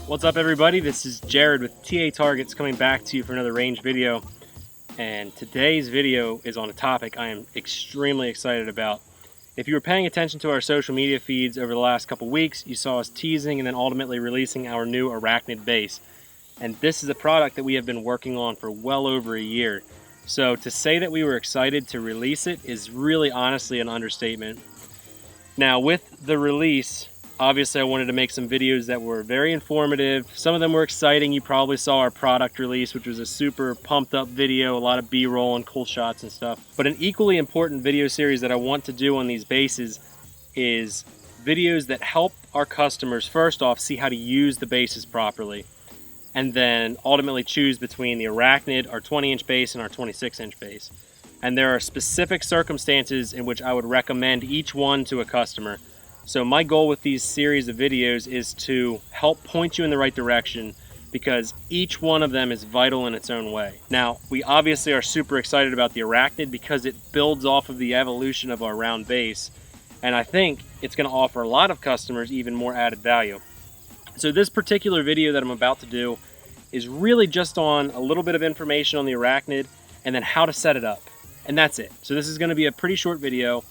What's up everybody, this is Jared with TA Targets coming back to you for another range video. And today's video is on a topic I am extremely excited about. If you were paying attention to our social media feeds over the last couple weeks, you saw us teasing and then ultimately releasing our new Arachnid base. And this is a product that we have been working on for well over a year. So to say that we were excited to release it is really honestly an understatement. Now with the release, obviously I wanted to make some videos that were very informative. Some of them were exciting. You probably saw our product release, which was a super pumped up video, a lot of B-roll and cool shots and stuff. But an equally important video series that I want to do on these bases is videos that help our customers first off see how to use the bases properly, and then ultimately choose between the Arachnid, our 20-inch base, and our 26-inch base. And there are specific circumstances in which I would recommend each one to a customer. So my goal with these series of videos is to help point you in the right direction, because each one of them is vital in its own way. Now, we obviously are super excited about the Arachnid because it builds off of the evolution of our round base, and I think it's going to offer a lot of customers even more added value. So this particular video that I'm about to do is really just on a little bit of information on the Arachnid and then how to set it up, and that's it. So this is going to be a pretty short video.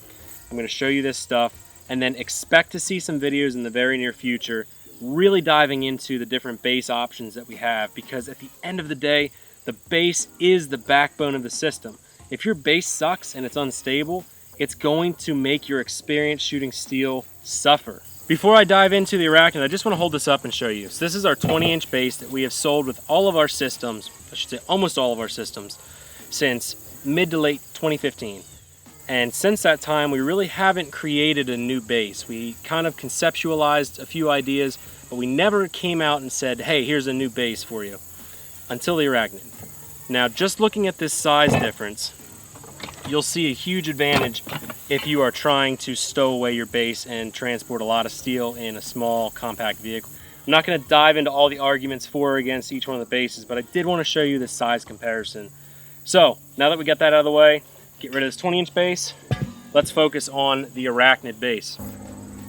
I'm going to show you this stuff, and then expect to see some videos in the very near future really diving into the different base options that we have, because at the end of the day, the base is the backbone of the system. If your base sucks and it's unstable, it's going to make your experience shooting steel suffer. Before I dive into the Arachnid, I just want to hold this up and show you. So this is our 20-inch base that we have sold with all of our systems, I should say almost all of our systems, since mid to late 2015. And since that time, we really haven't created a new base. We kind of conceptualized a few ideas, but we never came out and said, hey, here's a new base for you, until the Arachnid. Now, just looking at this size difference, you'll see a huge advantage if you are trying to stow away your base and transport a lot of steel in a small, compact vehicle. I'm not going to dive into all the arguments for or against each one of the bases, but I did want to show you the size comparison. So, now that we got that out of the way, get rid of this 20-inch base, let's focus on the Arachnid base.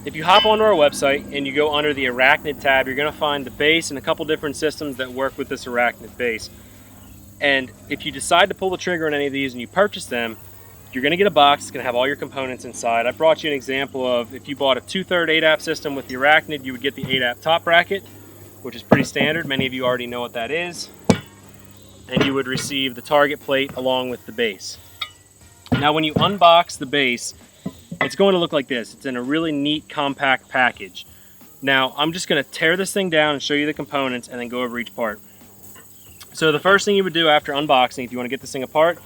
If you hop onto our website and you go under the Arachnid tab, you're going to find the base and a couple different systems that work with this Arachnid base. And if you decide to pull the trigger on any of these and you purchase them, you're going to get a box. It's going to have all your components inside. I brought you an example of if you bought a 2/3 8-AP system with the Arachnid, you would get the 8-AP top bracket, which is pretty standard. Many of you already know what that is. And you would receive the target plate along with the base. Now when you unbox the base, it's going to look like this. It's in a really neat compact package. Now I'm just going to tear this thing down and show you the components and then go over each part. So the first thing you would do after unboxing, if you want to get this thing apart,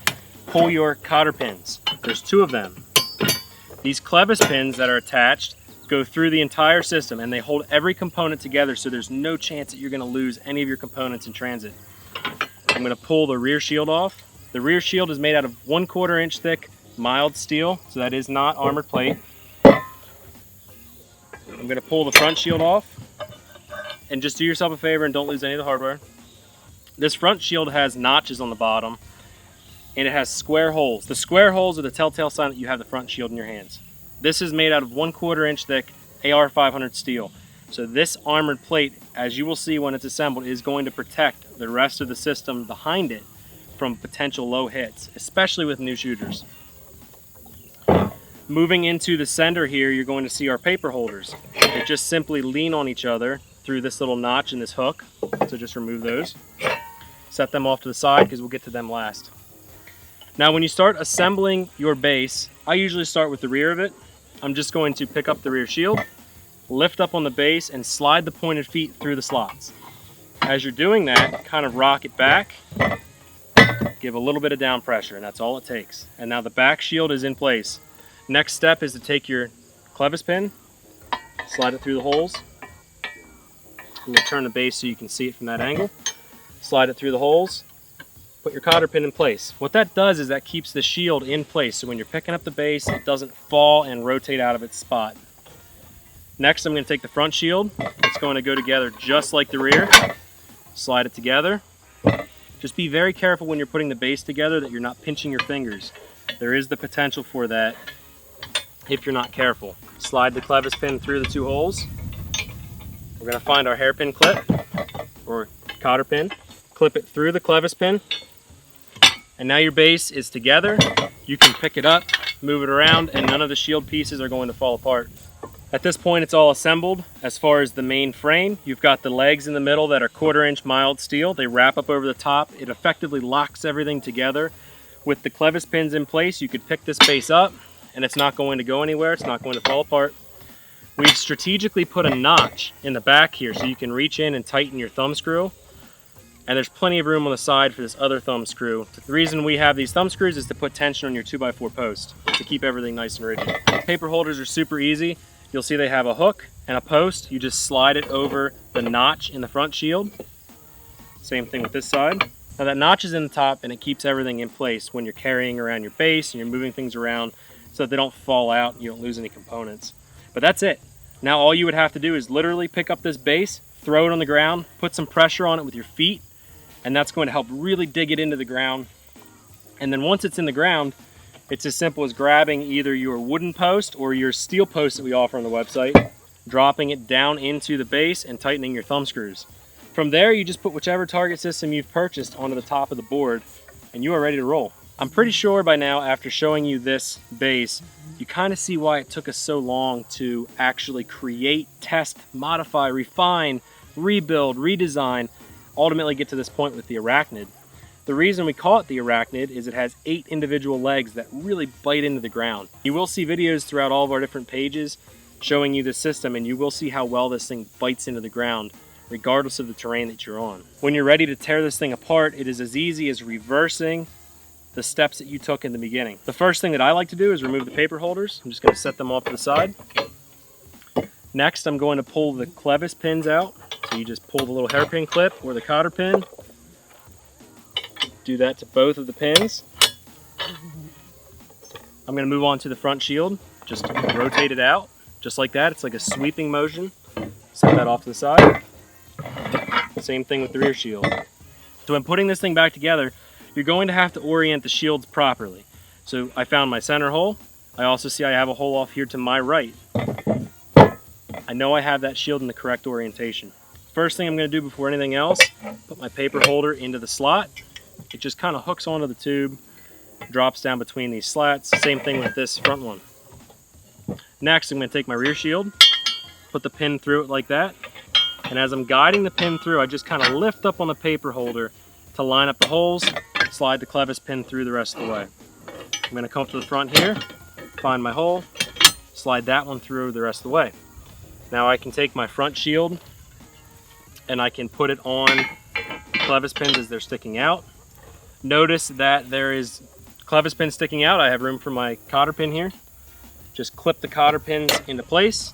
pull your cotter pins. There's 2 of them. These clevis pins that are attached go through the entire system and they hold every component together, so there's no chance that you're going to lose any of your components in transit. I'm going to pull the rear shield off. The rear shield is made out of 1/4 inch thick mild steel, so that is not armored plate. I'm going to pull the front shield off, and just do yourself a favor and don't lose any of the hardware. This front shield has notches on the bottom, and it has square holes. The square holes are the telltale sign that you have the front shield in your hands. This is made out of 1/4 inch thick AR500 steel. So this armored plate, as you will see when it's assembled, is going to protect the rest of the system behind it from potential low hits, especially with new shooters. Moving into the center here, you're going to see our paper holders. They just simply lean on each other through this little notch and this hook. So just remove those. Set them off to the side because we'll get to them last. Now when you start assembling your base, I usually start with the rear of it. I'm just going to pick up the rear shield, lift up on the base, and slide the pointed feet through the slots. As you're doing that, kind of rock it back, give a little bit of down pressure, and that's all it takes. And now the back shield is in place. Next step is to take your clevis pin, slide it through the holes, I'm going to turn the base so you can see it from that angle. Slide it through the holes. Put your cotter pin in place. What that does is that keeps the shield in place, so when you're picking up the base, it doesn't fall and rotate out of its spot. Next, I'm going to take the front shield. It's going to go together just like the rear. Slide it together. Just be very careful when you're putting the base together that you're not pinching your fingers. There is the potential for that if you're not careful. Slide the clevis pin through the two holes. We're going to find our hairpin clip or cotter pin. Clip it through the clevis pin. And now your base is together. You can pick it up, move it around, and none of the shield pieces are going to fall apart. At this point, it's all assembled. As far as the main frame, you've got the legs in the middle that are 1/4 inch mild steel. They wrap up over the top. It effectively locks everything together. With the clevis pins in place, you could pick this base up and it's not going to go anywhere. It's not going to fall apart. We've strategically put a notch in the back here so you can reach in and tighten your thumb screw. And there's plenty of room on the side for this other thumb screw. The reason we have these thumb screws is to put tension on your 2x4 post to keep everything nice and rigid. Paper holders are super easy. You'll see they have a hook and a post. You just slide it over the notch in the front shield. Same thing with this side. Now that notch is in the top and it keeps everything in place when you're carrying around your base and you're moving things around so that they don't fall out and you don't lose any components. But that's it. Now all you would have to do is literally pick up this base, throw it on the ground, put some pressure on it with your feet, and that's going to help really dig it into the ground. And then once it's in the ground, it's as simple as grabbing either your wooden post or your steel post that we offer on the website, dropping it down into the base and tightening your thumb screws. From there, you just put whichever target system you've purchased onto the top of the board and you are ready to roll. I'm pretty sure by now, after showing you this base, you kind of see why it took us so long to actually create, test, modify, refine, rebuild, redesign, ultimately get to this point with the Arachnid. The reason we call it the Arachnid is it has 8 individual legs that really bite into the ground. You will see videos throughout all of our different pages showing you the system, and you will see how well this thing bites into the ground regardless of the terrain that you're on. When you're ready to tear this thing apart, it is as easy as reversing the steps that you took in the beginning. The first thing that I like to do is remove the paper holders. I'm just going to set them off to the side. Next, I'm going to pull the clevis pins out. So you just pull the little hairpin clip or the cotter pin. Do that to both of the pins. I'm going to move on to the front shield. Just rotate it out, just like that. It's like a sweeping motion. Set that off to the side. Same thing with the rear shield. So when putting this thing back together, you're going to have to orient the shields properly. So I found my center hole. I also see I have a hole off here to my right. I know I have that shield in the correct orientation. First thing I'm going to do before anything else, put my paper holder into the slot. It just kind of hooks onto the tube, drops down between these slats. Same thing with this front one. Next, I'm going to take my rear shield, put the pin through it like that. And as I'm guiding the pin through, I just kind of lift up on the paper holder to line up the holes, slide the clevis pin through the rest of the way. I'm going to come up to the front here, find my hole, slide that one through the rest of the way. Now I can take my front shield and I can put it on the clevis pins as they're sticking out. Notice that there is clevis pin sticking out. I have room for my cotter pin here. Just clip the cotter pins into place.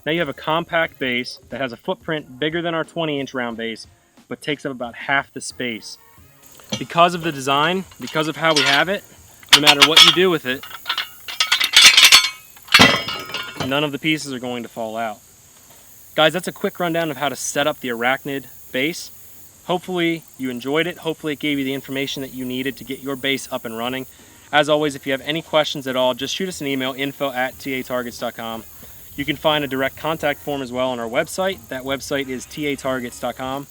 Now you have a compact base that has a footprint bigger than our 20-inch round base, but takes up about half the space. Because of the design, because of how we have it, no matter what you do with it, none of the pieces are going to fall out. Guys, that's a quick rundown of how to set up the Arachnid base. Hopefully you enjoyed it. Hopefully it gave you the information that you needed to get your base up and running. As always, if you have any questions at all, just shoot us an email, info@tatargets.com. You can find a direct contact form as well on our website. That website is tatargets.com.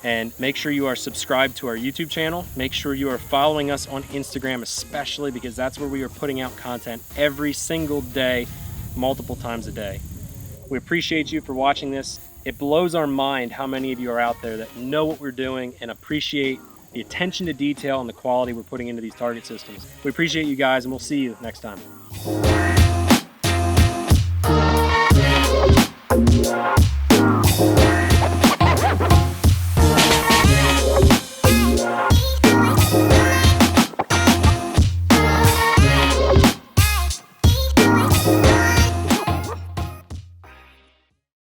And make sure you are subscribed to our YouTube channel. Make sure you are following us on Instagram especially, because that's where we are putting out content every single day, multiple times a day. We appreciate you for watching this. It blows our mind how many of you are out there that know what we're doing and appreciate the attention to detail and the quality we're putting into these target systems. We appreciate you guys, and we'll see you next time.